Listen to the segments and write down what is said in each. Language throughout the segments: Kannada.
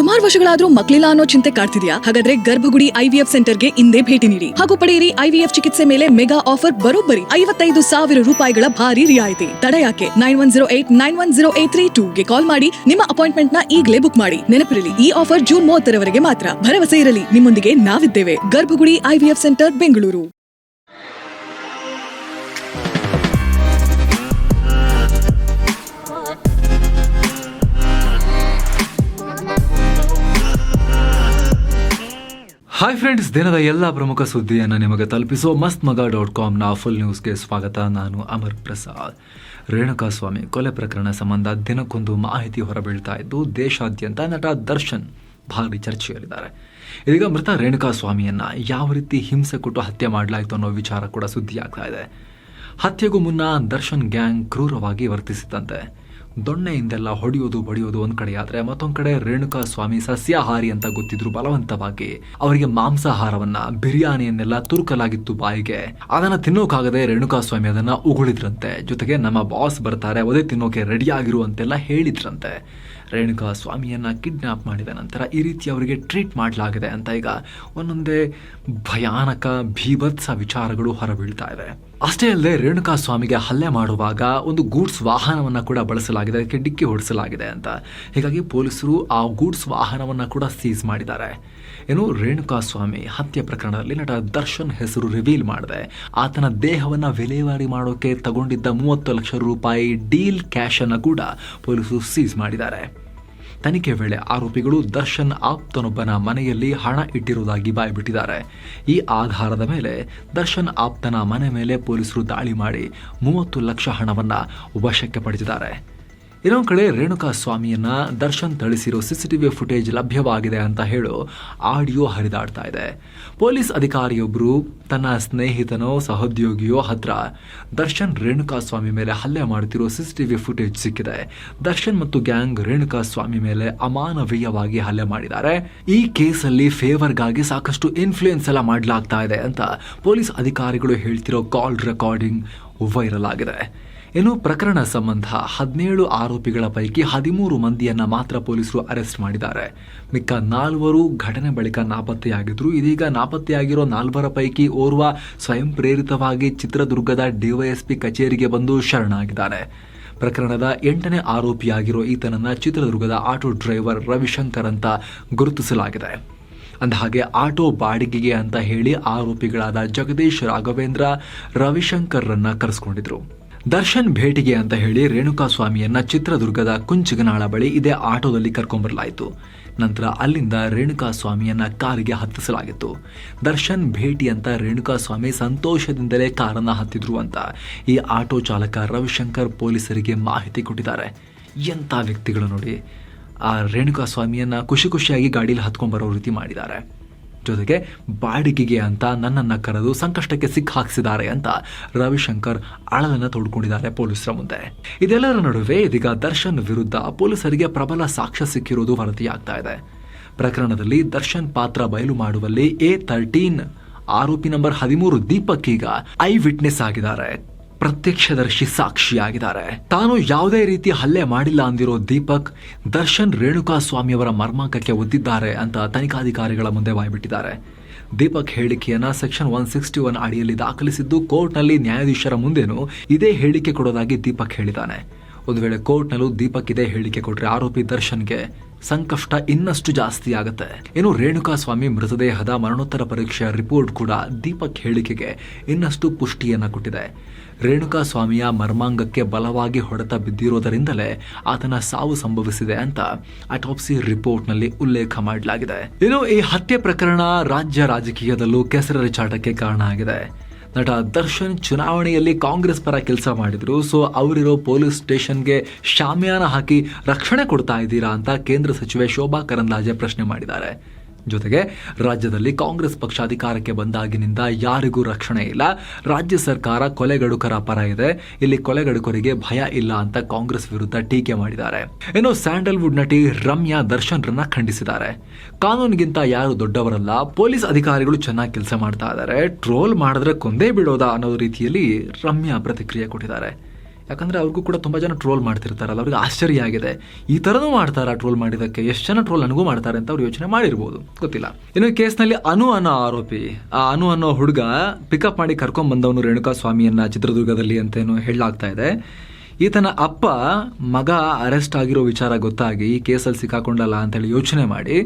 ಸುಮಾರು ವರ್ಷಗಳಾದ್ರೂ ಮಕ್ಳಿಲ್ಲ ಅನ್ನೋ ಚಿಂತೆ ಕಾಡ್ತಿದ್ಯಾ? ಹಾಗಾದ್ರೆ ಗರ್ಭಗುಡಿ IVF ಸೆಂಟರ್ಗೆ ಇಂದೇ ಭೇಟಿ ನೀಡಿ ಹಾಗೂ ಪಡೆಯಿರಿ IVF ಚಿಕಿತ್ಸೆ ಮೇಲೆ ಮೆಗಾ ಆಫರ್ ಬರೋಬ್ಬರಿ 55,000 ರೂಪಾಯಿಗಳ ಭಾರಿ ರಿಯಾಯಿತಿ. ತಡ ಯಾಕೆ? 9108910832 ಗೆ ಕಾಲ್ ಮಾಡಿ ನಿಮ್ಮ ಅಪಾಯಿಂಟ್ಮೆಂಟ್ ನ ಈಗಲೇ ಬುಕ್ ಮಾಡಿ. ನೆನಪಿರಲಿ, ಈ ಆಫರ್ ಜೂನ್ 30ರವರೆಗೆ ಮಾತ್ರ. ಭರವಸೆ ಇರಲಿ, ನಿಮ್ಮೊಂದಿಗೆ ನಾವಿದ್ದೇವೆ. ಗರ್ಭಗುಡಿ IVF centre, Bengaluru. Hi friends, ದಿನದ ಎಲ್ಲ ಪ್ರಮುಖ ಸುದ್ದಿಯನ್ನು ನಿಮಗೆ ತಲುಪಿಸುವ mastmaga.comನ ಫುಲ್ ನ್ಯೂಸ್ಗೆ ಸ್ವಾಗತ. ನಾನು ಅಮರ್ ಪ್ರಸಾದ್. ರೇಣುಕಾಸ್ವಾಮಿ ಕೊಲೆ ಪ್ರಕರಣ ಸಂಬಂಧ ದಿನಕ್ಕೊಂದು ಮಾಹಿತಿ ಹೊರಬೀಳ್ತಾ ಇದ್ದು ದೇಶಾದ್ಯಂತ ನಟ ದರ್ಶನ್ ಭಾರಿ ಚರ್ಚೆಯಲ್ಲಿದ್ದಾರೆ. ಇದೀಗ ಮೃತ ರೇಣುಕಾಸ್ವಾಮಿಯನ್ನ ಯಾವ ರೀತಿ ಹಿಂಸೆ ಕೊಟ್ಟು ಹತ್ಯೆ ಮಾಡಲಾಯಿತು ಅನ್ನೋ ವಿಚಾರ ಕೂಡ ಸುದ್ದಿಯಾಗ್ತಾ ಇದೆ. ಹತ್ಯೆಗೂ ಮುನ್ನ ದರ್ಶನ್ ಗ್ಯಾಂಗ್ ಕ್ರೂರವಾಗಿ ವರ್ತಿಸಿದ್ದಂತೆ. ದೊಣ್ಣೆಯಿಂದೆಲ್ಲ ಹೊಡೆಯೋದು ಬಡಿಯೋದು ಒಂದ್ ಕಡೆ ಆದ್ರೆ ಮತ್ತೊಂದ್ ಕಡೆ ರೇಣುಕಾಸ್ವಾಮಿ ಸಸ್ಯಾಹಾರಿ ಅಂತ ಗೊತ್ತಿದ್ರು ಬಲವಂತವಾಗಿ ಅವರಿಗೆ ಮಾಂಸಾಹಾರವನ್ನ, ಬಿರಿಯಾನಿಯನ್ನೆಲ್ಲ ತುರುಕಲಾಗಿತ್ತು ಬಾಯಿಗೆ. ಅದನ್ನ ತಿನ್ನೋಕಾಗದೆ ರೇಣುಕಾಸ್ವಾಮಿ ಅದನ್ನ ಉಗುಳಿದ್ರಂತೆ. ಜೊತೆಗೆ ನಮ್ಮ ಬಾಸ್ ಬರ್ತಾರೆ, ಒದೆ ತಿನ್ನೋಕೆ ರೆಡಿ ಆಗಿರುವಂತೆಲ್ಲ ಹೇಳಿದ್ರಂತೆ. ರೇಣುಕಾಸ್ವಾಮಿಯನ್ನ ಕಿಡ್ನಾಪ್ ಮಾಡಿದ ನಂತರ ಈ ರೀತಿ ಅವರಿಗೆ ಟ್ರೀಟ್ ಮಾಡಲಾಗಿದೆ ಅಂತ ಈಗ ಒಂದೊಂದೇ ಭಯಾನಕ ಭೀಭತ್ಸ ವಿಚಾರಗಳು ಹೊರಬೀಳ್ತಾ ಇವೆ. ಅಷ್ಟೇ ಅಲ್ಲದೆ ರೇಣುಕಾಸ್ವಾಮಿಗೆ ಹಲ್ಲೆ ಮಾಡುವಾಗ ಒಂದು ಗೂಡ್ಸ್ ವಾಹನವನ್ನ ಕೂಡ ಬಳಸಲಾಗಿದೆ, ಅದಕ್ಕೆ ಡಿಕ್ಕಿ ಹೊಡಿಸಲಾಗಿದೆ ಅಂತ. ಹೀಗಾಗಿ ಪೊಲೀಸರು ಆ ಗೂಡ್ಸ್ ವಾಹನವನ್ನ ಕೂಡ ಸೀಸ್ ಮಾಡಿದ್ದಾರೆ. ಏನು, ರೇಣುಕಾಸ್ವಾಮಿ ಹತ್ಯೆ ಪ್ರಕರಣದಲ್ಲಿ ನಟ ದರ್ಶನ್ ಹೆಸರು ರಿವೀಲ್ ಮಾಡಿದೆ. ಆತನ ದೇಹವನ್ನ ವಿಲೇವಾರಿ ಮಾಡೋಕೆ ತಗೊಂಡಿದ್ದ 30 ಲಕ್ಷ ರೂಪಾಯಿ ಡೀಲ್ ಕ್ಯಾಶ್ ಅನ್ನು ಕೂಡ ಪೊಲೀಸರು ಸೀಸ್ ಮಾಡಿದ್ದಾರೆ. ತನಿಖೆ ವೇಳೆ ಆರೋಪಿಗಳು ದರ್ಶನ್ ಆಪ್ತನೊಬ್ಬನ ಮನೆಯಲ್ಲಿ ಹಣ ಇಟ್ಟಿರುವುದಾಗಿ ಬಾಯ್ಬಿಟ್ಟಿದ್ದಾರೆ. ಈ ಆಧಾರದ ಮೇಲೆ ದರ್ಶನ್ ಆಪ್ತನ ಮನೆ ಮೇಲೆ ಪೊಲೀಸರು ದಾಳಿ ಮಾಡಿ 30 ಲಕ್ಷ ಹಣವನ್ನ ವಶಕ್ಕೆ ಪಡೆದಿದ್ದಾರೆ. ಇನ್ನೊಂದು ಕಡೆ ರೇಣುಕಾಸ್ವಾಮಿಯನ್ನ ದರ್ಶನ್ ಥಳಿಸಿರೋ CCTV ಫುಟೇಜ್ ಲಭ್ಯವಾಗಿದೆ ಅಂತ ಹೇಳೋ ಆಡಿಯೋ ಹರಿದಾಡ್ತಾ ಇದೆ. ಪೊಲೀಸ್ ಅಧಿಕಾರಿಯೊಬ್ಬರು ತನ್ನ ಸ್ನೇಹಿತನೋ ಸಹೋದ್ಯೋಗಿಯೋ ಹತ್ರ ದರ್ಶನ್ ರೇಣುಕಾಸ್ವಾಮಿ ಮೇಲೆ ಹಲ್ಲೆ ಮಾಡುತ್ತಿರೋ CCTV ಫುಟೇಜ್ ಸಿಕ್ಕಿದೆ. ದರ್ಶನ್ ಮತ್ತು ಗ್ಯಾಂಗ್ ರೇಣುಕಾಸ್ವಾಮಿ ಮೇಲೆ ಅಮಾನವೀಯವಾಗಿ ಹಲ್ಲೆ ಮಾಡಿದ್ದಾರೆ. ಈ ಕೇಸಲ್ಲಿ ಫೇವರ್ಗಾಗಿ ಸಾಕಷ್ಟು ಇನ್ಫ್ಲೂಯೆನ್ಸ್ ಎಲ್ಲ ಮಾಡಲಾಗ್ತಾ ಇದೆ ಅಂತ ಪೊಲೀಸ್ ಅಧಿಕಾರಿಗಳು ಹೇಳ್ತಿರೋ ಕಾಲ್ ರೆಕಾರ್ಡಿಂಗ್ ವೈರಲ್ ಆಗಿದೆ. ಇನ್ನು ಪ್ರಕರಣ ಸಂಬಂಧ 17 ಆರೋಪಿಗಳ ಪೈಕಿ 13 ಮಂದಿಯನ್ನ ಮಾತ್ರ ಪೊಲೀಸರು ಅರೆಸ್ಟ್ ಮಾಡಿದ್ದಾರೆ. ಮಿಕ್ಕ 4 ಘಟನೆ ಬಳಿಕ ನಾಪತ್ತೆಯಾಗಿದ್ರು. ಇದೀಗ ನಾಪತ್ತೆಯಾಗಿರೋ 4 ಪೈಕಿ ಓರ್ವ ಸ್ವಯಂ ಪ್ರೇರಿತವಾಗಿ ಚಿತ್ರದುರ್ಗದ DYSP ಕಚೇರಿಗೆ ಬಂದು ಶರಣಾಗಿದ್ದಾನೆ. ಪ್ರಕರಣದ 8ನೇ ಆರೋಪಿಯಾಗಿರೋ ಈತನನ್ನ ಚಿತ್ರದುರ್ಗದ ಆಟೋ ಡ್ರೈವರ್ ರವಿಶಂಕರ್ ಅಂತ ಗುರುತಿಸಲಾಗಿದೆ. ಅಂದಹಾಗೆ ಆಟೋ ಬಾಡಿಗೆಗೆ ಅಂತ ಹೇಳಿ ಆರೋಪಿಗಳಾದ ಜಗದೀಶ್, ರಾಘವೇಂದ್ರ, ರವಿಶಂಕರ್ರನ್ನ ಕರೆಸ್ಕೊಂಡಿದ್ರು. ದರ್ಶನ್ ಭೇಟಿಗೆ ಅಂತ ಹೇಳಿ ರೇಣುಕಾಸ್ವಾಮಿಯನ್ನ ಚಿತ್ರದುರ್ಗದ ಕುಂಚಿಗನಾಳ ಬಳಿ ಇದೇ ಆಟೋದಲ್ಲಿ ಕರ್ಕೊಂಡ್ಬರಲಾಯಿತು. ನಂತರ ಅಲ್ಲಿಂದ ರೇಣುಕಾಸ್ವಾಮಿಯನ್ನ ಕಾರಿಗೆ ಹತ್ತಿಸಲಾಗಿತ್ತು. ದರ್ಶನ್ ಭೇಟಿ ಅಂತ ರೇಣುಕಾಸ್ವಾಮಿ ಸಂತೋಷದಿಂದಲೇ ಕಾರನ್ನ ಹತ್ತಿದ್ರು ಅಂತ ಈ ಆಟೋ ಚಾಲಕ ರವಿಶಂಕರ್ ಪೊಲೀಸರಿಗೆ ಮಾಹಿತಿ ಕೊಟ್ಟಿದ್ದಾರೆ. ಎಂಥ ವ್ಯಕ್ತಿಗಳು ನೋಡಿ, ಆ ರೇಣುಕಾಸ್ವಾಮಿಯನ್ನ ಖುಷಿಯಾಗಿ ಗಾಡಿಯಲ್ಲಿ ಹತ್ಕೊಂಡ್ಬರೋ ರೀತಿ ಮಾಡಿದ್ದಾರೆ. ಜೊತೆಗೆ ಬಾಡಿಗೆಗೆ ಅಂತ ನನ್ನನ್ನು ಕರೆದು ಸಂಕಷ್ಟಕ್ಕೆ ಸಿಕ್ಕಾಕ್ಸಿದ್ದಾರೆ ಅಂತ ರವಿಶಂಕರ್ ಅಳಲನ್ನು ತೋಡ್ಕೊಂಡಿದ್ದಾರೆ ಪೊಲೀಸರ ಮುಂದೆ. ಇದೆಲ್ಲರ ನಡುವೆ ಇದೀಗ ದರ್ಶನ್ ವಿರುದ್ಧ ಪೊಲೀಸರಿಗೆ ಪ್ರಬಲ ಸಾಕ್ಷ್ಯ ಸಿಕ್ಕಿರುವುದು ವರದಿಯಾಗ್ತಾ ಇದೆ. ಪ್ರಕರಣದಲ್ಲಿ ದರ್ಶನ್ ಪಾತ್ರ ಬಯಲು ಮಾಡುವಲ್ಲಿ A13 ಆರೋಪಿ ನಂಬರ್ 13 ದೀಪಕ್ ಈಗ ಐ ವಿಟ್ನೆಸ್ ಆಗಿದ್ದಾರೆ, ಪ್ರತ್ಯಕ್ಷದರ್ಶಿ ಸಾಕ್ಷಿಯಾಗಿದ್ದಾರೆ. ತಾನು ಯಾವುದೇ ರೀತಿ ಹಲ್ಲೆ ಮಾಡಿಲ್ಲ ಅಂದಿರೋ ದೀಪಕ್ ದರ್ಶನ್ ರೇಣುಕಾಸ್ವಾಮಿಯವರ ಮರ್ಮಾಂಕಕ್ಕೆ ಒದ್ದಿದ್ದಾರೆ ಅಂತ ತನಿಖಾಧಿಕಾರಿಗಳ ಮುಂದೆ ಬಾಯ್ಬಿಟ್ಟಿದ್ದಾರೆ. ದೀಪಕ್ ಹೇಳಿಕೆಯನ್ನ ಸೆಕ್ಷನ್ 161 ಅಡಿಯಲ್ಲಿ ದಾಖಲಿಸಿದ್ದು ಕೋರ್ಟ್ನಲ್ಲಿ ನ್ಯಾಯಾಧೀಶರ ಮುಂದೆನೂ ಇದೇ ಹೇಳಿಕೆ ಕೊಡೋದಾಗಿ ದೀಪಕ್ ಹೇಳಿದ್ದಾನೆ. ಒಂದು ವೇಳೆ ಕೋರ್ಟ್ನಲ್ಲೂ ದೀಪಕ್ ಇದೇ ಹೇಳಿಕೆ ಕೊಟ್ರೆ ಆರೋಪಿ ದರ್ಶನ್ಗೆ ಸಂಕಷ್ಟ ಇನ್ನಷ್ಟು ಜಾಸ್ತಿ ಆಗುತ್ತೆ. ಇನ್ನು ರೇಣುಕಾಸ್ವಾಮಿ ಮೃತದೇಹದ ಮರಣೋತ್ತರ ಪರೀಕ್ಷೆಯ ರಿಪೋರ್ಟ್ ಕೂಡ ದೀಪಕ್ ಹೇಳಿಕೆಗೆ ಇನ್ನಷ್ಟು ಪುಷ್ಟಿಯನ್ನ ಕೊಟ್ಟಿದೆ. ರೇಣುಕಾಸ್ವಾಮಿಯ ಮರ್ಮಾಂಗಕ್ಕೆ ಬಲವಾಗಿ ಹೊಡೆತ ಬಿದ್ದಿರೋದರಿಂದಲೇ ಆತನ ಸಾವು ಸಂಭವಿಸಿದೆ ಅಂತ ಅಟಾಪ್ಸಿ ರಿಪೋರ್ಟ್ನಲ್ಲಿ ಉಲ್ಲೇಖ ಮಾಡಲಾಗಿದೆ. ಇನ್ನು ಈ ಹತ್ಯೆ ಪ್ರಕರಣ ರಾಜ್ಯ ರಾಜಕೀಯದಲ್ಲೂ ಕೆಸರೆರಚಾಟಕ್ಕೆ ಕಾರಣ ಆಗಿದೆ. ನಟ ದರ್ಶನ್ ಚುನಾವಣೆಯಲ್ಲಿ ಕಾಂಗ್ರೆಸ್ ಪರ ಕೆಲಸ ಮಾಡಿದ್ರು. ಸೊ ಅವರಿರೋ ಪೊಲೀಸ್ ಸ್ಟೇಷನ್ಗೆ ಶಾಮಿಯಾನ ಹಾಕಿ ರಕ್ಷಣೆ ಕೊಡ್ತಾ ಇದ್ದೀರಾ ಅಂತ ಕೇಂದ್ರ ಸಚಿವೆ ಶೋಭಾ ಕರಂದ್ಲಾಜೆ ಪ್ರಶ್ನೆ ಮಾಡಿದ್ದಾರೆ. ಜೊತೆಗೆ ರಾಜ್ಯದಲ್ಲಿ ಕಾಂಗ್ರೆಸ್ ಪಕ್ಷ ಅಧಿಕಾರಕ್ಕೆ ಬಂದಾಗಿನಿಂದ ಯಾರಿಗೂ ರಕ್ಷಣೆ ಇಲ್ಲ, ರಾಜ್ಯ ಸರ್ಕಾರ ಕೊಲೆಗಡುಕರ ಪರ ಇದೆ, ಇಲ್ಲಿ ಕೊಲೆಗಡುಕರಿಗೆ ಭಯ ಇಲ್ಲ ಅಂತ ಕಾಂಗ್ರೆಸ್ ವಿರುದ್ಧ ಟೀಕೆ ಮಾಡಿದ್ದಾರೆ. ಇನ್ನು ಸ್ಯಾಂಡಲ್ವುಡ್ ನಟಿ ರಮ್ಯಾ ದರ್ಶನ್ರನ್ನ ಖಂಡಿಸಿದ್ದಾರೆ. ಕಾನೂನಿಗಿಂತ ಯಾರು ದೊಡ್ಡವರಲ್ಲ, ಪೊಲೀಸ್ ಅಧಿಕಾರಿಗಳು ಚೆನ್ನಾಗಿ ಕೆಲಸ ಮಾಡ್ತಾ ಇದ್ದಾರೆ, ಟ್ರೋಲ್ ಮಾಡಿದ್ರೆ ಕೊಂದೇ ಬಿಡೋದಾ ಅನ್ನೋ ರೀತಿಯಲ್ಲಿ ರಮ್ಯಾ ಪ್ರತಿಕ್ರಿಯೆ ಕೊಟ್ಟಿದ್ದಾರೆ. ಯಾಕಂದರೆ ಅವ್ರಿಗೂ ಕೂಡ ತುಂಬ ಜನ ಟ್ರೋಲ್ ಮಾಡ್ತಿರ್ತಾರಲ್ಲ, ಅವ್ರಿಗೆ ಆಶ್ಚರ್ಯ ಆಗಿದೆ, ಈ ಥರನೂ ಮಾಡ್ತಾರಾ ಟ್ರೋಲ್ ಮಾಡಿದ್ದಕ್ಕೆ, ಎಷ್ಟು ಜನ ಟ್ರೋಲ್ ನನಗೂ ಮಾಡ್ತಾರೆ ಅಂತ ಅವ್ರು ಯೋಚನೆ ಮಾಡಿರ್ಬೋದು, ಗೊತ್ತಿಲ್ಲ. ಇನ್ನು ಈ ಕೇಸ್ನಲ್ಲಿ ಅನು ಅನ್ನೋ ಆರೋಪಿ, ಆ ಅನು ಅನ್ನೋ ಹುಡುಗ ಪಿಕಪ್ ಮಾಡಿ ಕರ್ಕೊಂಡ್ಬಂದವನು ರೇಣುಕಾ ಸ್ವಾಮಿಯನ್ನ ಚಿತ್ರದುರ್ಗದಲ್ಲಿ ಅಂತೇನು ಹೇಳಲಾಗ್ತಾ ಇದೆ. ಈತನ ಅಪ್ಪ ಮಗ ಅರೆಸ್ಟ್ ಆಗಿರೋ ವಿಚಾರ ಗೊತ್ತಾಗಿ ಈ ಕೇಸಲ್ಲಿ ಸಿಕ್ಕಾಕೊಂಡಲ್ಲ ಅಂತೇಳಿ ಯೋಚನೆ ಮಾಡಿ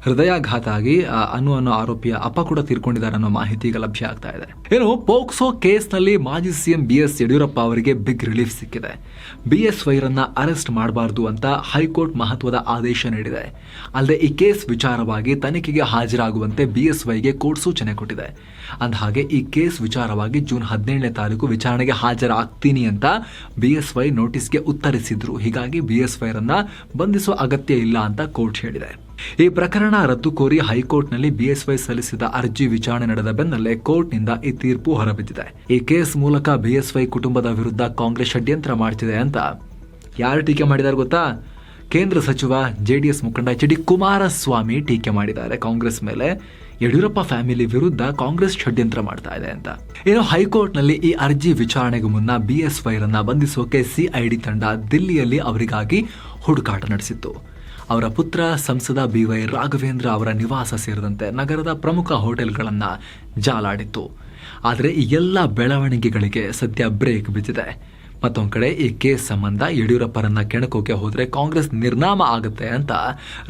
ಹೃದಯಾಘಾತ ಆಗಿ ಅನು ಅನ್ನೋ ಆರೋಪಿಯ ಅಪ್ಪ ಕೂಡ ತೀರ್ಕೊಂಡಿದ್ದಾರೆ ಅನ್ನೋ ಮಾಹಿತಿ ಈಗ ಲಭ್ಯ ಆಗ್ತಾ ಇದೆ. ಏನು, ಪೋಕ್ಸೋ ಕೇಸ್ನಲ್ಲಿ ಮಾಜಿ ಸಿಎಂ BS ಯಡಿಯೂರಪ್ಪ ಅವರಿಗೆ ಬಿಗ್ ರಿಲೀಫ್ ಸಿಕ್ಕಿದೆ. BSYರನ್ನ ಅರೆಸ್ಟ್ ಮಾಡಬಾರ್ದು ಅಂತ ಹೈಕೋರ್ಟ್ ಮಹತ್ವದ ಆದೇಶ ನೀಡಿದೆ. ಅಲ್ಲದೆ ಈ ಕೇಸ್ ವಿಚಾರವಾಗಿ ತನಿಖೆಗೆ ಹಾಜರಾಗುವಂತೆ BSYಗೆ ಕೋರ್ಟ್ ಸೂಚನೆ ಕೊಟ್ಟಿದೆ. ಅಂದಹಾಗೆ ಈ ಕೇಸ್ ವಿಚಾರವಾಗಿ ಜೂನ್ 17ನೇ ತಾರೀಕು ವಿಚಾರಣೆಗೆ ಹಾಜರಾಗ್ತೀನಿ ಅಂತ BSY ನೋಟಿಸ್ಗೆ ಉತ್ತರಿಸಿದ್ರು. ಹೀಗಾಗಿ BSYರನ್ನ ಬಂಧಿಸುವ ಅಗತ್ಯ ಇಲ್ಲ ಅಂತ ಕೋರ್ಟ್ ಹೇಳಿದೆ. ಈ ಪ್ರಕರಣ ರದ್ದು ಕೋರಿ ಹೈಕೋರ್ಟ್ನಲ್ಲಿ BSY ಸಲ್ಲಿಸಿದ ಅರ್ಜಿ ವಿಚಾರಣೆ ನಡೆದ ಬೆನ್ನಲ್ಲೇ ಕೋರ್ಟ್ನಿಂದ ಈ ತೀರ್ಪು ಹೊರಬಿದ್ದಿದೆ. ಈ ಕೇಸ್ ಮೂಲಕ BSY ಕುಟುಂಬದ ವಿರುದ್ಧ ಕಾಂಗ್ರೆಸ್ ಷಡ್ಯಂತ್ರ ಮಾಡ್ತಿದೆ ಅಂತ ಯಾರು ಟೀಕೆ ಮಾಡಿದ್ದಾರೆ ಗೊತ್ತಾ? ಕೇಂದ್ರ ಸಚಿವ JDS ಮುಖಂಡ HD ಕುಮಾರಸ್ವಾಮಿ ಟೀಕೆ ಮಾಡಿದ್ದಾರೆ ಕಾಂಗ್ರೆಸ್ ಮೇಲೆ. ಯಡಿಯೂರಪ್ಪ ಫ್ಯಾಮಿಲಿ ವಿರುದ್ಧ ಕಾಂಗ್ರೆಸ್ ಷಡ್ಯಂತ್ರ ಮಾಡ್ತಾ ಇದೆ ಅಂತ. ಇನ್ನು ಹೈಕೋರ್ಟ್ನಲ್ಲಿ ಈ ಅರ್ಜಿ ವಿಚಾರಣೆಗೂ ಮುನ್ನ BSYರನ್ನ ಬಂಧಿಸೋಕೆ CID ತಂಡ ದಿಲ್ಲಿಯಲ್ಲಿ ಅವರಿಗಾಗಿ ಹುಡುಕಾಟ ನಡೆಸಿತ್ತು. ಅವರ ಪುತ್ರ ಸಂಸದ BY ರಾಘವೇಂದ್ರ ಅವರ ನಿವಾಸ ಸೇರಿದಂತೆ ನಗರದ ಪ್ರಮುಖ ಹೋಟೆಲ್ಗಳನ್ನು ಜಾಲಾಡಿತ್ತು. ಆದರೆ ಈ ಎಲ್ಲ ಬೆಳವಣಿಗೆಗಳಿಗೆ ಸದ್ಯ ಬ್ರೇಕ್ ಬಿದ್ದಿದೆ. ಮತ್ತೊಂದು ಕಡೆ ಈ ಕೇಸ್ ಸಂಬಂಧ ಯಡಿಯೂರಪ್ಪರನ್ನ ಕೆಣಕೋಕೆ ಹೋದ್ರೆ ಕಾಂಗ್ರೆಸ್ ನಿರ್ನಾಮ ಆಗುತ್ತೆ ಅಂತ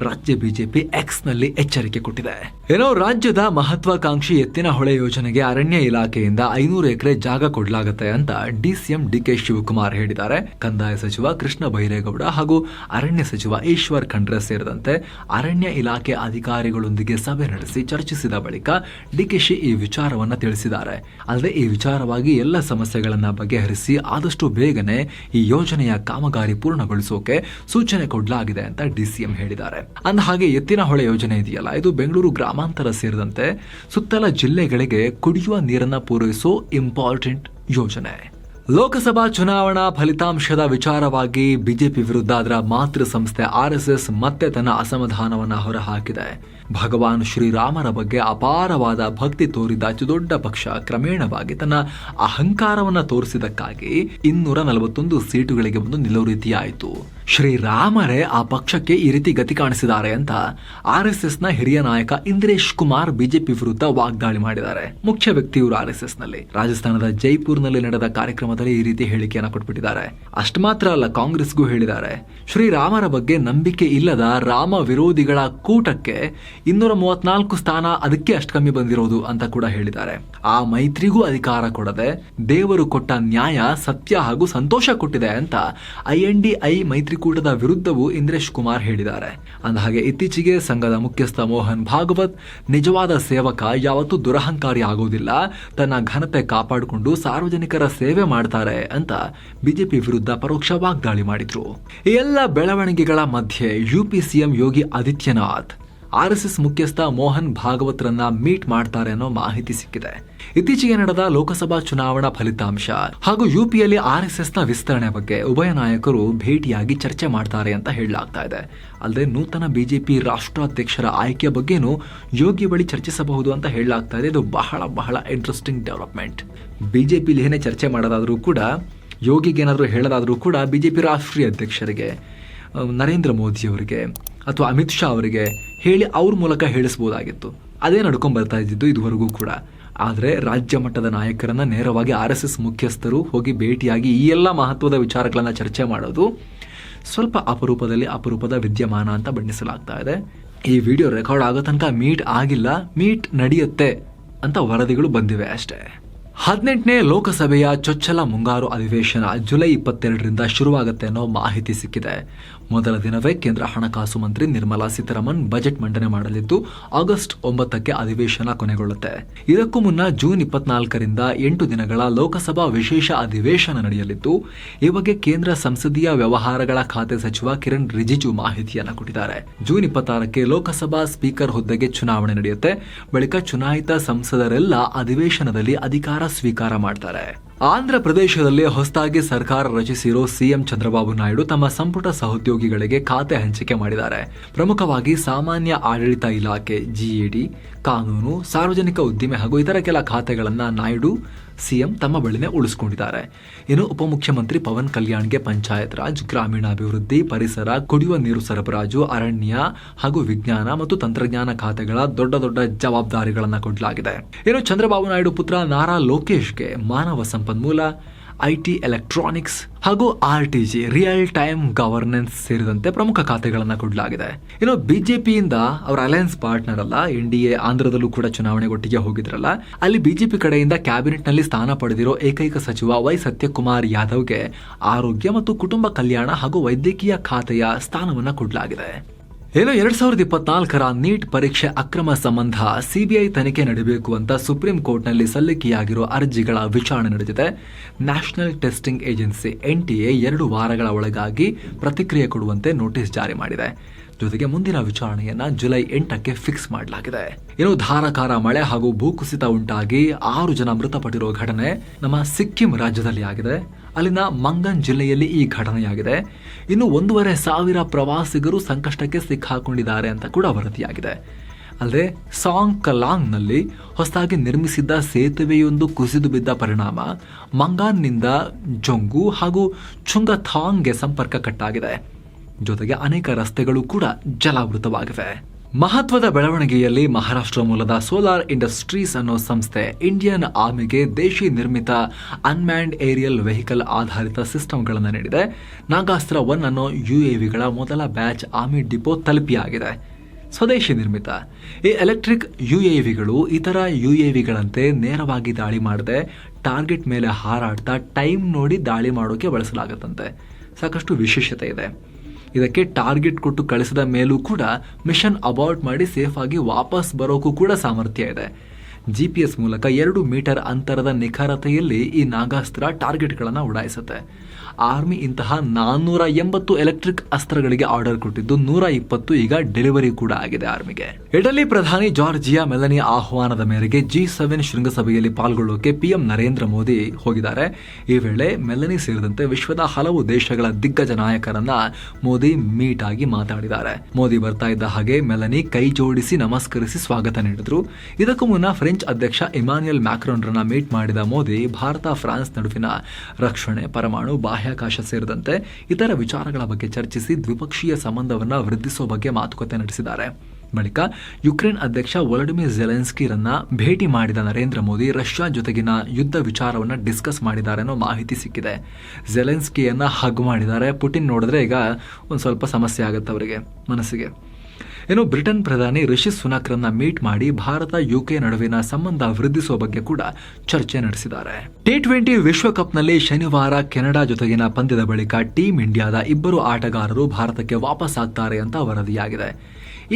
ರಾಜ್ಯ ಬಿಜೆಪಿ ಎಕ್ಸ್ನಲ್ಲಿ ಎಚ್ಚರಿಕೆ ಕೊಟ್ಟಿದೆ. ಏನೋ, ರಾಜ್ಯದ ಮಹತ್ವಾಕಾಂಕ್ಷಿ ಎತ್ತಿನಹೊಳೆ ಯೋಜನೆಗೆ ಅರಣ್ಯ ಇಲಾಖೆಯಿಂದ 500 ಎಕರೆ ಜಾಗ ಕೊಡಲಾಗುತ್ತೆ ಅಂತ DCM DK ಶಿವಕುಮಾರ್ ಹೇಳಿದ್ದಾರೆ. ಕಂದಾಯ ಸಚಿವ ಕೃಷ್ಣ ಬೈರೇಗೌಡ ಹಾಗೂ ಅರಣ್ಯ ಸಚಿವ ಈಶ್ವರ್ ಖಂಡ್ರೆ ಸೇರಿದಂತೆ ಅರಣ್ಯ ಇಲಾಖೆ ಅಧಿಕಾರಿಗಳೊಂದಿಗೆ ಸಭೆ ನಡೆಸಿ ಚರ್ಚಿಸಿದ ಬಳಿಕ DKಶಿ ಈ ವಿಚಾರವನ್ನ ತಿಳಿಸಿದ್ದಾರೆ. ಅಲ್ಲದೆ ಈ ವಿಚಾರವಾಗಿ ಎಲ್ಲ ಸಮಸ್ಯೆಗಳನ್ನ ಬಗೆಹರಿಸಿ ಆದಷ್ಟು ಬೇಗನೆ ಈ ಯೋಜನೆಯ ಕಾಮಗಾರಿ ಪೂರ್ಣಗೊಳಿಸೋಕೆ ಸೂಚನೆ ಕೊಡಲಾಗಿದೆ ಅಂತ DCM ಹೇಳಿದ್ದಾರೆ. ಅಂದಹಾಗೆ ಎತ್ತಿನಹೊಳೆ ಯೋಜನೆ ಇದೆಯಲ್ಲ, ಇದು ಬೆಂಗಳೂರು ಗ್ರಾಮಾಂತರ ಸೇರಿದಂತೆ ಸುತ್ತಲ ಜಿಲ್ಲೆಗಳಿಗೆ ಕುಡಿಯುವ ನೀರನ್ನ ಪೂರೈಸೋ ಇಂಪಾರ್ಟೆಂಟ್ ಯೋಜನೆ. ಲೋಕಸಭಾ ಚುನಾವಣಾ ಫಲಿತಾಂಶದ ವಿಚಾರವಾಗಿ ಬಿಜೆಪಿ ವಿರುದ್ಧ ಅದರ ಮಾತೃ ಸಂಸ್ಥೆ RSS ಮತ್ತೆ ತನ್ನ ಅಸಮಾಧಾನವನ್ನ ಹೊರಹಾಕಿದೆ. ಭಗವಾನ್ ಶ್ರೀರಾಮರ ಬಗ್ಗೆ ಅಪಾರವಾದ ಭಕ್ತಿ ತೋರಿದ ಅತಿದೊಡ್ಡ ಪಕ್ಷ ಕ್ರಮೇಣವಾಗಿ ತನ್ನ ಅಹಂಕಾರವನ್ನ ತೋರಿಸಿದಕ್ಕಾಗಿ 241 ಸೀಟುಗಳಿಗೆ ಬಂದು ನಿಲ್ಲೋ ರೀತಿಯಾಯಿತು. ಶ್ರೀರಾಮರೇ ಆ ಪಕ್ಷಕ್ಕೆ ಈ ರೀತಿ ಗತಿ ಕಾಣಿಸಿದ್ದಾರೆ ಅಂತ RSSನ ಹಿರಿಯ ನಾಯಕ ಇಂದ್ರೇಶ್ ಕುಮಾರ್ ಬಿಜೆಪಿ ವಿರುದ್ಧ ವಾಗ್ದಾಳಿ ಮಾಡಿದ್ದಾರೆ. ಮುಖ್ಯ ವ್ಯಕ್ತಿ ಇವರು RSSನಲ್ಲಿ ರಾಜಸ್ಥಾನದ ಜೈಪುರ್ನಲ್ಲಿ ನಡೆದ ಕಾರ್ಯಕ್ರಮದಲ್ಲಿ ಈ ರೀತಿ ಹೇಳಿಕೆಯನ್ನು ಕೊಟ್ಬಿಟ್ಟಿದ್ದಾರೆ. ಅಷ್ಟು ಮಾತ್ರ ಅಲ್ಲ, ಕಾಂಗ್ರೆಸ್ಗೂ ಹೇಳಿದ್ದಾರೆ. ಶ್ರೀರಾಮರ ಬಗ್ಗೆ ನಂಬಿಕೆ ಇಲ್ಲದ ರಾಮ ವಿರೋಧಿಗಳ ಕೂಟಕ್ಕೆ 234 ಸ್ಥಾನ, ಅದಕ್ಕೆ ಅಷ್ಟು ಕಮ್ಮಿ ಬಂದಿರೋದು ಅಂತ ಕೂಡ ಹೇಳಿದ್ದಾರೆ. ಆ ಮೈತ್ರಿಗೂ ಅಧಿಕಾರ ಕೊಡದೆ ದೇವರು ಕೊಟ್ಟ ನ್ಯಾಯ, ಸತ್ಯ ಹಾಗೂ ಸಂತೋಷ ಕೊಟ್ಟಿದೆ ಅಂತ INDI ಮೈತ್ರಿಕೂಟದ ವಿರುದ್ಧವೂ ಇಂದ್ರೇಶ್ ಕುಮಾರ್ ಹೇಳಿದ್ದಾರೆ. ಅಂದಹಾಗೆ ಇತ್ತೀಚೆಗೆ ಸಂಘದ ಮುಖ್ಯಸ್ಥ ಮೋಹನ್ ಭಾಗವತ್ ನಿಜವಾದ ಸೇವಕ ಯಾವತ್ತೂ ದುರಹಂಕಾರಿ ಆಗೋದಿಲ್ಲ, ತನ್ನ ಘನತೆ ಕಾಪಾಡಿಕೊಂಡು ಸಾರ್ವಜನಿಕರ ಸೇವೆ ಮಾಡ್ತಾರೆ ಅಂತ ಬಿಜೆಪಿ ವಿರುದ್ಧ ಪರೋಕ್ಷ ವಾಗ್ದಾಳಿ ಮಾಡಿದ್ರು. ಈ ಎಲ್ಲ ಬೆಳವಣಿಗೆಗಳ ಮಧ್ಯೆ UP CM Yogi Adityanath RSS ಮುಖ್ಯಸ್ಥ ಮೋಹನ್ ಭಾಗವತ್ರನ್ನ ಮೀಟ್ ಮಾಡ್ತಾರೆ ಅನ್ನೋ ಮಾಹಿತಿ ಸಿಕ್ಕಿದೆ. ಇತ್ತೀಚೆಗೆ ನಡೆದ ಲೋಕಸಭಾ ಚುನಾವಣಾ ಫಲಿತಾಂಶ ಹಾಗೂ UPಯಲ್ಲಿ RSSನ ವಿಸ್ತರಣೆ ಬಗ್ಗೆ ಉಭಯ ನಾಯಕರು ಭೇಟಿಯಾಗಿ ಚರ್ಚೆ ಮಾಡ್ತಾರೆ ಅಂತ ಹೇಳಲಾಗ್ತಾ ಇದೆ. ಅಲ್ಲದೆ ನೂತನ ಬಿಜೆಪಿ ರಾಷ್ಟ್ರಾಧ್ಯಕ್ಷರ ಆಯ್ಕೆಯ ಬಗ್ಗೆನೂ ಯೋಗಿ ಬಳಿ ಚರ್ಚಿಸಬಹುದು ಅಂತ ಹೇಳಲಾಗ್ತಾ ಇದೆ. ಇದು ಬಹಳ ಬಹಳ ಇಂಟ್ರೆಸ್ಟಿಂಗ್ ಡೆವಲಪ್ಮೆಂಟ್. ಬಿಜೆಪಿಲಿ ಏನೇ ಚರ್ಚೆ ಮಾಡೋದಾದ್ರೂ ಕೂಡ, ಯೋಗಿಗೆ ಏನಾದರೂ ಹೇಳೋದಾದ್ರೂ ಕೂಡ ಬಿಜೆಪಿ ರಾಷ್ಟ್ರೀಯ ಅಧ್ಯಕ್ಷರಿಗೆ, ನರೇಂದ್ರ ಮೋದಿ ಅವರಿಗೆ ಅಥವಾ ಅಮಿತ್ ಶಾ ಅವರಿಗೆ ಹೇಳಿ ಅವ್ರ ಮೂಲಕ ಹೇಳಿಸ್ಬೋದಾಗಿತ್ತು. ಅದೇ ನಡ್ಕೊಂಡ್ ಬರ್ತಾ ಇದ್ದಿದ್ದು ಇದುವರೆಗೂ ಕೂಡ. ಆದರೆ ರಾಜ್ಯ ಮಟ್ಟದ ನಾಯಕರನ್ನ ನೇರವಾಗಿ RSS ಮುಖ್ಯಸ್ಥರು ಹೋಗಿ ಭೇಟಿಯಾಗಿ ಈ ಎಲ್ಲ ಮಹತ್ವದ ವಿಚಾರಗಳನ್ನ ಚರ್ಚೆ ಮಾಡೋದು ಸ್ವಲ್ಪ ಅಪರೂಪದ ವಿದ್ಯಮಾನ ಅಂತ ಬಣ್ಣಿಸಲಾಗ್ತಾ ಇದೆ. ಈ ವಿಡಿಯೋ ರೆಕಾರ್ಡ್ ಆಗೋ ತನಕ ಮೀಟ್ ಆಗಿಲ್ಲ, ಮೀಟ್ ನಡೆಯುತ್ತೆ ಅಂತ ವರದಿಗಳು ಬಂದಿವೆ ಅಷ್ಟೇ. 18ನೇ ಲೋಕಸಭೆಯ ಚೊಚ್ಚಲ ಮುಂಗಾರು ಅಧಿವೇಶನ ಜುಲೈ 22ರಿಂದ ಶುರುವಾಗುತ್ತೆ ಅನ್ನೋ ಮಾಹಿತಿ ಸಿಕ್ಕಿದೆ. ಮೊದಲ ದಿನವೇ ಕೇಂದ್ರ ಹಣಕಾಸು ಮಂತ್ರಿ ನಿರ್ಮಲಾ ಸೀತಾರಾಮನ್ ಬಜೆಟ್ ಮಂಡನೆ ಮಾಡಲಿದ್ದು ಆಗಸ್ಟ್ 9ಕ್ಕೆ ಅಧಿವೇಶನ ಕೊನೆಗೊಳ್ಳುತ್ತೆ. ಇದಕ್ಕೂ ಮುನ್ನ ಜೂನ್ 24ರಿಂದ 8 ದಿನಗಳ ಲೋಕಸಭಾ ವಿಶೇಷ ಅಧಿವೇಶನ ನಡೆಯಲಿದ್ದು, ಈ ಬಗ್ಗೆ ಕೇಂದ್ರ ಸಂಸದೀಯ ವ್ಯವಹಾರಗಳ ಖಾತೆ ಸಚಿವ ಕಿರಣ್ ರಿಜಿಜು ಮಾಹಿತಿಯನ್ನು ಕೊಟ್ಟಿದ್ದಾರೆ. ಜೂನ್ 26ಕ್ಕೆ ಲೋಕಸಭಾ ಸ್ಪೀಕರ್ ಹುದ್ದೆಗೆ ಚುನಾವಣೆ ನಡೆಯುತ್ತೆ. ಬಳಿಕ ಚುನಾಯಿತ ಸಂಸದರೆಲ್ಲ ಅಧಿವೇಶನದಲ್ಲಿ ಅಧಿಕಾರ ಸ್ವೀಕಾರ ಮಾಡ್ತಾರೆ. ಆಂಧ್ರ ಪ್ರದೇಶದಲ್ಲಿ ಹೊಸದಾಗಿ ಸರ್ಕಾರ ರಚಿಸಿರೋ ಸಿಎಂ ಚಂದ್ರಬಾಬು ನಾಯ್ಡು ತಮ್ಮ ಸಂಪುಟ ಸಹೋದ್ಯೋಗಿಗಳಿಗೆ ಖಾತೆ ಹಂಚಿಕೆ ಮಾಡಿದ್ದಾರೆ. ಪ್ರಮುಖವಾಗಿ ಸಾಮಾನ್ಯ ಆಡಳಿತ ಇಲಾಖೆ, ಜಿಎಡಿ, ಕಾನೂನು, ಸಾರ್ವಜನಿಕ ಉದ್ದಿಮೆ ಹಾಗೂ ಇತರ ಕೆಲ ಖಾತೆಗಳನ್ನ ನಾಯ್ಡು ಸಿಎಂ ತಮ್ಮ ಬಳಿನೇ ಉಳಿಸಿಕೊಂಡಿದ್ದಾರೆ. ಇನ್ನು ಉಪಮುಖ್ಯಮಂತ್ರಿ ಪವನ್ ಕಲ್ಯಾಣ್ಗೆ ಪಂಚಾಯತ್ ರಾಜ್, ಗ್ರಾಮೀಣಾಭಿವೃದ್ಧಿ, ಪರಿಸರ, ಕುಡಿಯುವ ನೀರು ಸರಬರಾಜು, ಅರಣ್ಯ ಹಾಗೂ ವಿಜ್ಞಾನ ಮತ್ತು ತಂತ್ರಜ್ಞಾನ ಖಾತೆಗಳ ದೊಡ್ಡ ಜವಾಬ್ದಾರಿಗಳನ್ನು ಕೊಡಲಾಗಿದೆ. ಇನ್ನು ಚಂದ್ರಬಾಬು ನಾಯ್ಡು ಪುತ್ರ ನಾರಾ ಲೋಕೇಶ್ಗೆ ಮಾನವ ಸಂಪನ್ಮೂಲ, ಐಟಿ, ಎಲೆಕ್ಟ್ರಾನಿಕ್ಸ್ ಹಾಗೂ ಆರ್ಟಿಜಿ, ರಿಯಲ್ ಟೈಮ್ ಗವರ್ನೆನ್ಸ್ ಸೇರಿದಂತೆ ಪ್ರಮುಖ ಖಾತೆಗಳನ್ನು ಕೊಡಲಾಗಿದೆ. ಇನ್ನು ಬಿಜೆಪಿಯಿಂದ ಅವರ ಅಲಯನ್ಸ್ ಪಾರ್ಟ್ನರ್ ಅಲ್ಲ, ಎನ್ಡಿಎ ಆಂಧ್ರದಲ್ಲೂ ಕೂಡ ಚುನಾವಣೆಗೊಟ್ಟಿಗೆ ಹೋಗಿದ್ರಲ್ಲ, ಅಲ್ಲಿ ಬಿಜೆಪಿ ಕಡೆಯಿಂದ ಕ್ಯಾಬಿನೆಟ್ ನಲ್ಲಿ ಸ್ಥಾನ ಪಡೆದಿರೋ ಏಕೈಕ ಸಚಿವ ವೈ ಸತ್ಯಕುಮಾರ್ ಯಾದವ್ಗೆ ಆರೋಗ್ಯ ಮತ್ತು ಕುಟುಂಬ ಕಲ್ಯಾಣ ಹಾಗೂ ವೈದ್ಯಕೀಯ ಖಾತೆಯ ಸ್ಥಾನವನ್ನು ಕೊಡಲಾಗಿದೆ. 2024ರ ನೀಟ್ ಪರೀಕ್ಷೆ ಅಕ್ರಮ ಸಂಬಂಧ ಸಿಬಿಐ ತನಿಖೆ ನಡೆಯಬೇಕು ಅಂತ ಸುಪ್ರೀಂ ಕೋರ್ಟ್ನಲ್ಲಿ ಸಲ್ಲಿಕೆಯಾಗಿರೋ ಅರ್ಜಿಗಳ ವಿಚಾರಣೆ ನಡೆದಿದೆ. ನ್ಯಾಷನಲ್ ಟೆಸ್ಟಿಂಗ್ ಏಜೆನ್ಸಿ NTA 2 ವಾರಗಳ ಒಳಗಾಗಿ ಪ್ರತಿಕ್ರಿಯೆ ಕೊಡುವಂತೆ ನೋಟಿಸ್ ಜಾರಿ ಮಾಡಿದೆ. ಜೊತೆಗೆ ಮುಂದಿನ ವಿಚಾರಣೆಯನ್ನ ಜುಲೈ 8ಕ್ಕೆ ಫಿಕ್ಸ್ ಮಾಡಲಾಗಿದೆ. ಇನ್ನು ಧಾರಾಕಾರ ಮಳೆ ಹಾಗೂ ಭೂಕುಸಿತ ಉಂಟಾಗಿ 6 ಜನ ಮೃತಪಟ್ಟಿರುವ ಘಟನೆ ನಮ್ಮ ಸಿಕ್ಕಿಂ ರಾಜ್ಯದಲ್ಲಿ ಆಗಿದೆ. ಅಲ್ಲಿನ ಮಂಗನ್ ಜಿಲ್ಲೆಯಲ್ಲಿ ಈ ಘಟನೆಯಾಗಿದೆ. ಇನ್ನು 1,500 ಪ್ರವಾಸಿಗರು ಸಂಕಷ್ಟಕ್ಕೆ ಸಿಕ್ಕಾಕೊಂಡಿದ್ದಾರೆ ಅಂತ ಕೂಡ ವರದಿಯಾಗಿದೆ. ಅಲ್ಲದೆ ಸಾಂಗ್ ಕಲಾಂಗ್ನಲ್ಲಿ ಹೊಸದಾಗಿ ನಿರ್ಮಿಸಿದ್ದ ಸೇತುವೆಯೊಂದು ಕುಸಿದು ಬಿದ್ದ ಪರಿಣಾಮ ಮಂಗಾನ್ನಿಂದ ಜೊಂಗು ಹಾಗೂ ಚುಂಗಥಾಂಗ್ಗೆ ಸಂಪರ್ಕ ಕಟ್ಟಾಗಿದೆ. ಜೊತೆಗೆ ಅನೇಕ ರಸ್ತೆಗಳು ಕೂಡ ಜಲಾವೃತವಾಗಿವೆ. ಮಹತ್ವದ ಬೆಳವಣಿಗೆಯಲ್ಲಿ ಮಹಾರಾಷ್ಟ್ರ ಮೂಲದ ಸೋಲಾರ್ ಇಂಡಸ್ಟ್ರೀಸ್ ಅನ್ನೋ ಸಂಸ್ಥೆ ಇಂಡಿಯನ್ ಆರ್ಮಿಗೆ ದೇಶಿ ನಿರ್ಮಿತ ಅನ್ಮ್ಯಾನ್ಡ್ ಏರಿಯಲ್ ವೆಹಿಕಲ್ ಆಧಾರಿತ ಸಿಸ್ಟಮ್ಗಳನ್ನು ನೀಡಿದೆ. ನಾಗಾಸ್ತ್ರ 1 ಅನ್ನೋ UAVಗಳ ಮೊದಲ ಬ್ಯಾಚ್ ಆರ್ಮಿ ಡಿಪೋ ತಲುಪಿಯಾಗಿದೆ. ಸ್ವದೇಶಿ ನಿರ್ಮಿತ ಈ ಎಲೆಕ್ಟ್ರಿಕ್ UAVಗಳು ಇತರ UAVಗಳಂತೆ ನೇರವಾಗಿ ದಾಳಿ ಮಾಡದೆ ಟಾರ್ಗೆಟ್ ಮೇಲೆ ಹಾರಾಡ್ತಾ ಟೈಮ್ ನೋಡಿ ದಾಳಿ ಮಾಡೋಕೆ ಬಳಸಲಾಗುತ್ತಂತೆ. ಸಾಕಷ್ಟು ವಿಶೇಷತೆ ಇದೆ. ಇದಕ್ಕೆ ಟಾರ್ಗೆಟ್ ಕೊಟ್ಟು ಕಳಿಸಿದ ಮೇಲೂ ಕೂಡ ಮಿಷನ್ ಅಬಾರ್ಟ್ ಮಾಡಿ ಸೇಫ್ ಆಗಿ ವಾಪಸ್ ಬರೋಕ್ಕೂ ಕೂಡ ಸಾಮರ್ಥ್ಯ ಇದೆ. GPS ಮೂಲಕ 2 ಮೀಟರ್ ಅಂತರದ ನಿಖರತೆಯಲ್ಲಿ ಈ ನಾಗಾಸ್ತ್ರ ಟಾರ್ಗೆಟ್ಗಳನ್ನು ಉಡಾಯಿಸುತ್ತೆ. ಆರ್ಮಿ ಇಂತಹ 480 ಎಲೆಕ್ಟ್ರಿಕ್ ಅಸ್ತ್ರಗಳಿಗೆ ಆರ್ಡರ್ ಕೊಟ್ಟಿದ್ದು 120 ಈಗ ಡೆಲಿವರಿ ಕೂಡ ಆಗಿದೆ ಆರ್ಮಿಗೆ. ಇಟಲಿ ಪ್ರಧಾನಿ ಜಾರ್ಜಿಯಾ ಮೆಲನಿ ಆಹ್ವಾನದ ಮೇರೆಗೆ G7 ಶೃಂಗಸಭೆಯಲ್ಲಿ ಪಾಲ್ಗೊಳ್ಳೋಕೆ PM ನರೇಂದ್ರ ಮೋದಿ ಹೋಗಿದ್ದಾರೆ. ಈ ವೇಳೆ ಮೆಲನಿ ಸೇರಿದಂತೆ ವಿಶ್ವದ ಹಲವು ದೇಶಗಳ ದಿಗ್ಗಜ ನಾಯಕರನ್ನ ಮೋದಿ ಮೀಟ್ ಆಗಿ ಮಾತಾಡಿದ್ದಾರೆ. ಮೋದಿ ಬರ್ತಾ ಇದ್ದ ಹಾಗೆ ಮೆಲನಿ ಕೈ ಜೋಡಿಸಿ ನಮಸ್ಕರಿಸಿ ಸ್ವಾಗತ ನೀಡಿದ್ರು. ಇದಕ್ಕೂ ಮುನ್ನ ಫ್ರೆಂಚ್ ಅಧ್ಯಕ್ಷ ಇಮಾನ್ಯುಯಲ್ ಮ್ಯಾಕ್ರಾನ್ರನ್ನ ಮೀಟ್ ಮಾಡಿದ ಮೋದಿ ಭಾರತ ಫ್ರಾನ್ಸ್ ನಡುವಿನ ರಕ್ಷಣೆ, ಪರಮಾಣು, ಬಾಹ್ಯಾಕಾಶ ಸೇರಿದಂತೆ ಇತರ ವಿಚಾರಗಳ ಬಗ್ಗೆ ಚರ್ಚಿಸಿ ದ್ವಿಪಕ್ಷೀಯ ಸಂಬಂಧವನ್ನ ವೃದ್ಧಿಸುವ ಬಗ್ಗೆ ಮಾತುಕತೆ ನಡೆಸಿದ್ದಾರೆ. ಬಳಿಕ ಯುಕ್ರೇನ್ ಅಧ್ಯಕ್ಷ ವೊಲಡಿಮಿರ್ ಝೆಲೆನ್ಸ್ಕಿರನ್ನ ಭೇಟಿ ಮಾಡಿದ ನರೇಂದ್ರ ಮೋದಿ ರಷ್ಯಾ ಜೊತೆಗಿನ ಯುದ್ಧ ವಿಚಾರವನ್ನ ಡಿಸ್ಕಸ್ ಮಾಡಿದ್ದಾರೆ ಅನ್ನೋ ಮಾಹಿತಿ ಸಿಕ್ಕಿದೆ. ಝೆಲೆನ್ಸ್ಕಿಯನ್ನ ಹಗ್ ಮಾಡಿದ್ದಾರೆ. ಪುಟಿನ್ ನೋಡಿದ್ರೆ ಈಗ ಒಂದು ಸ್ವಲ್ಪ ಸಮಸ್ಯೆ ಆಗುತ್ತೆ ಅವರಿಗೆ ಮನಸ್ಸಿಗೆ. ಇನ್ನು ಬ್ರಿಟನ್ ಪ್ರಧಾನಿ ರಿಷಿ ಸುನಕ್ರನ್ನ ಮೀಟ್ ಮಾಡಿ ಭಾರತ UK ನಡುವಿನ ಸಂಬಂಧ ವೃದ್ಧಿಸುವ ಬಗ್ಗೆ ಕೂಡ ಚರ್ಚೆ ನಡೆಸಿದ್ದಾರೆ. T20 ವಿಶ್ವಕಪ್ನಲ್ಲಿ ಶನಿವಾರ ಕೆನಡಾ ಜೊತೆಗಿನ ಪಂದ್ಯದ ಬಳಿಕ ಟೀಂ ಇಂಡಿಯಾದ 2 ಆಟಗಾರರು ಭಾರತಕ್ಕೆ ವಾಪಸ್ ಆಗ್ತಾರೆ ಅಂತ ವರದಿಯಾಗಿದೆ.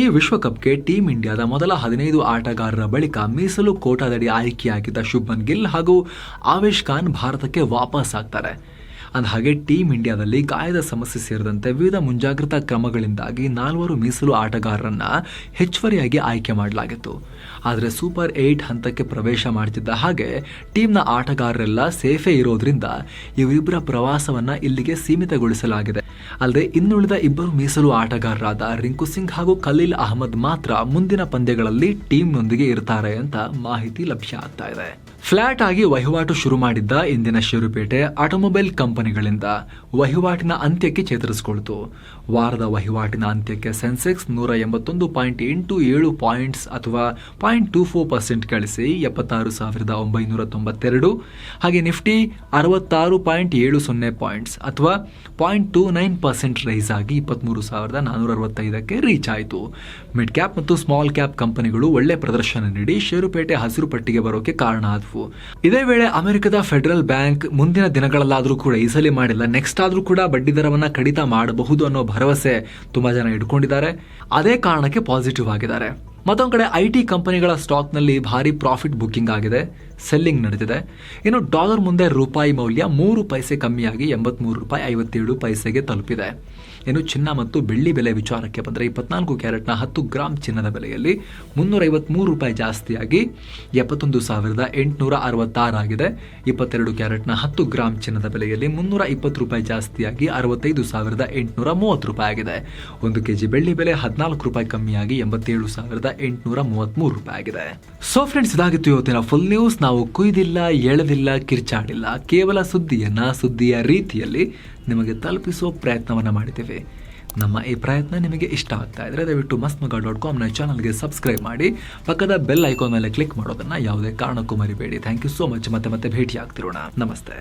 ಈ ವಿಶ್ವಕಪ್ಗೆ ಟೀಂ ಇಂಡಿಯಾದ ಮೊದಲ 15 ಆಟಗಾರರ ಬಳಿಕ ಮೀಸಲು ಕೋಟಾದಡಿ ಆಯ್ಕೆಯಾಗಿದ್ದ ಶುಭ್ಮನ್ ಗಿಲ್ ಹಾಗೂ ಆವೇಶ್ ಖಾನ್ ಭಾರತಕ್ಕೆ ವಾಪಸ್ ಆಗ್ತಾರೆ. ಅಂದಹಾಗೆ ಟೀಂ ಇಂಡಿಯಾದಲ್ಲಿ ಗಾಯದ ಸಮಸ್ಯೆ ಸೇರಿದಂತೆ ವಿವಿಧ ಮುಂಜಾಗ್ರತಾ ಕ್ರಮಗಳಿಂದಾಗಿ 4 ಮೀಸಲು ಆಟಗಾರರನ್ನ ಹೆಚ್ಚುವರಿಯಾಗಿ ಆಯ್ಕೆ ಮಾಡಲಾಗಿತ್ತು. ಆದರೆ ಸೂಪರ್ 8 ಹಂತಕ್ಕೆ ಪ್ರವೇಶ ಮಾಡ್ತಿದ್ದ ಹಾಗೆ ಟೀಮ್ನ ಆಟಗಾರರೆಲ್ಲ ಸೇಫೇ ಇರೋದ್ರಿಂದ ಇವರಿಬ್ಬರ ಪ್ರವಾಸವನ್ನ ಇಲ್ಲಿಗೆ ಸೀಮಿತಗೊಳಿಸಲಾಗಿದೆ. ಅಲ್ಲದೆ ಇನ್ನುಳಿದ 2 ಮೀಸಲು ಆಟಗಾರರಾದ ರಿಂಕು ಸಿಂಗ್ ಹಾಗೂ ಖಲೀಲ್ ಅಹ್ಮದ್ ಮಾತ್ರ ಮುಂದಿನ ಪಂದ್ಯಗಳಲ್ಲಿ ಟೀಮ್ನೊಂದಿಗೆ ಇರ್ತಾರೆ ಅಂತ ಮಾಹಿತಿ ಲಭ್ಯ ಆಗ್ತಾ ಇದೆ. ಫ್ಲಾಟ್ ಆಗಿ ವಹಿವಾಟು ಶುರು ಮಾಡಿದ್ದ ಇಂದಿನ ಷೇರುಪೇಟೆ ಆಟೋಮೊಬೈಲ್ ಕಂಪನಿಗಳಿಂದ ವಹಿವಾಟಿನ ಅಂತ್ಯಕ್ಕೆ ಚೇತರಿಸಿಕೊಳ್ತು. ವಾರದ ವಹಿವಾಟಿನ ಅಂತ್ಯಕ್ಕೆ ಸೆನ್ಸೆಕ್ಸ್ 181.87 ಪಾಯಿಂಟ್ಸ್ ಅಥವಾ 0.24% ಗಳಿಸಿ 76,992, ಹಾಗೆ ನಿಫ್ಟಿ 66.70 ಪಾಯಿಂಟ್ಸ್ ಅಥವಾ 0.29% ರೈಸ್ ಆಗಿ 23,465ಕ್ಕೆ ರೀಚ್ ಆಯಿತು. ಮಿಡ್ ಕ್ಯಾಪ್ ಮತ್ತು ಸ್ಮಾಲ್ ಕ್ಯಾಪ್ ಕಂಪನಿಗಳು ಒಳ್ಳೆ ಪ್ರದರ್ಶನ ನೀಡಿ ಷೇರುಪೇಟೆ ಹಸಿರು ಪಟ್ಟಿಗೆ ಬರೋಕೆ ಕಾರಣ ಆದವು. ಇದೇ ವೇಳೆ ಅಮೆರಿಕದ ಫೆಡರಲ್ ಬ್ಯಾಂಕ್ ಮುಂದಿನ ದಿನಗಳಲ್ಲಾದರೂ ಕೂಡ ಈ ಸಲ ಮಾಡಿಲ್ಲ, ನೆಕ್ಸ್ಟ್ ಆದ್ರೂ ಕೂಡ ಬಡ್ಡಿ ದರವನ್ನ ಕಡಿತ ಮಾಡಬಹುದು ಅನ್ನೋ ಭರವಸೆ ತುಂಬಾ ಜನ ಇಟ್ಕೊಂಡಿದ್ದಾರೆ. ಅದೇ ಕಾರಣಕ್ಕೆ ಪಾಸಿಟಿವ್ ಆಗಿದ್ದಾರೆ. ಮತ್ತೊಂದು ಕಡೆ IT ಕಂಪನಿಗಳ ಸ್ಟಾಕ್ನಲ್ಲಿ ಭಾರಿ ಪ್ರಾಫಿಟ್ ಬುಕ್ಕಿಂಗ್ ಆಗಿದೆ, ಸೆಲ್ಲಿಂಗ್ ನಡೆದಿದೆ. ಇನ್ನು ಡಾಲರ್ ಮುಂದೆ ರೂಪಾಯಿ ಮೌಲ್ಯ 3 ಪೈಸೆ ಕಮ್ಮಿಯಾಗಿ 83.57 ರೂಪಾಯಿ ತಲುಪಿದೆ. ಇನ್ನು ಚಿನ್ನ ಮತ್ತು ಬೆಳ್ಳಿ ಬೆಲೆ ವಿಚಾರಕ್ಕೆ ಬಂದರೆ 24 ಕ್ಯಾರೆಟ್ನ 10 ಗ್ರಾಂ ಚಿನ್ನದ ಬೆಲೆಯಲ್ಲಿ 353 ರೂಪಾಯಿ ಜಾಸ್ತಿಯಾಗಿ 71,866 ಆಗಿದೆ. 22 ಕ್ಯಾರೆಟ್ನ 10 ಗ್ರಾಂ ಚಿನ್ನದ ಬೆಲೆಯಲ್ಲಿ 320 ರೂಪಾಯಿ ಜಾಸ್ತಿಯಾಗಿ 65,830 ರೂಪಾಯಿ ಆಗಿದೆ. 1 ಕೆಜಿ ಬೆಳ್ಳಿ ಬೆಲೆ 14 ರೂಪಾಯಿ ಕಮ್ಮಿಯಾಗಿ 87,833 ರೂಪಾಯಿ ಆಗಿದೆ. ಸೊ ಫ್ರೆಂಡ್ಸ್, ಇದಾಗಿತ್ತು ಇವತ್ತಿನ ಫುಲ್ ನ್ಯೂಸ್. ನಾವು ಕುಯ್ದಿಲ್ಲ, ಎಳೆದಿಲ್ಲ, ಕಿರ್ಚಾಡಿಲ್ಲ, ಕೇವಲ ಸುದ್ದಿಯ ರೀತಿಯಲ್ಲಿ ನಿಮಗೆ ತಲುಪಿಸುವ ಪ್ರಯತ್ನವನ್ನು ಮಾಡಿದ್ದೇವೆ. ನಮ್ಮ ಈ ಪ್ರಯತ್ನ ನಿಮಗೆ ಇಷ್ಟ ಆಗ್ತಾ ಇದ್ರೆ ದಯವಿಟ್ಟು mastmaga.com ನ ಚಾನಲ್ಗೆ ಸಬ್ಸ್ಕ್ರೈಬ್ ಮಾಡಿ, ಪಕ್ಕದ ಬೆಲ್ ಐಕಾನ್ ಮೇಲೆ ಕ್ಲಿಕ್ ಮಾಡೋದನ್ನ ಯಾವುದೇ ಕಾರಣಕ್ಕೂ ಮರಿಬೇಡಿ. Thank you so much. ಮತ್ತೆ ಭೇಟಿ ಆಗ್ತಿರೋಣ. ನಮಸ್ತೆ.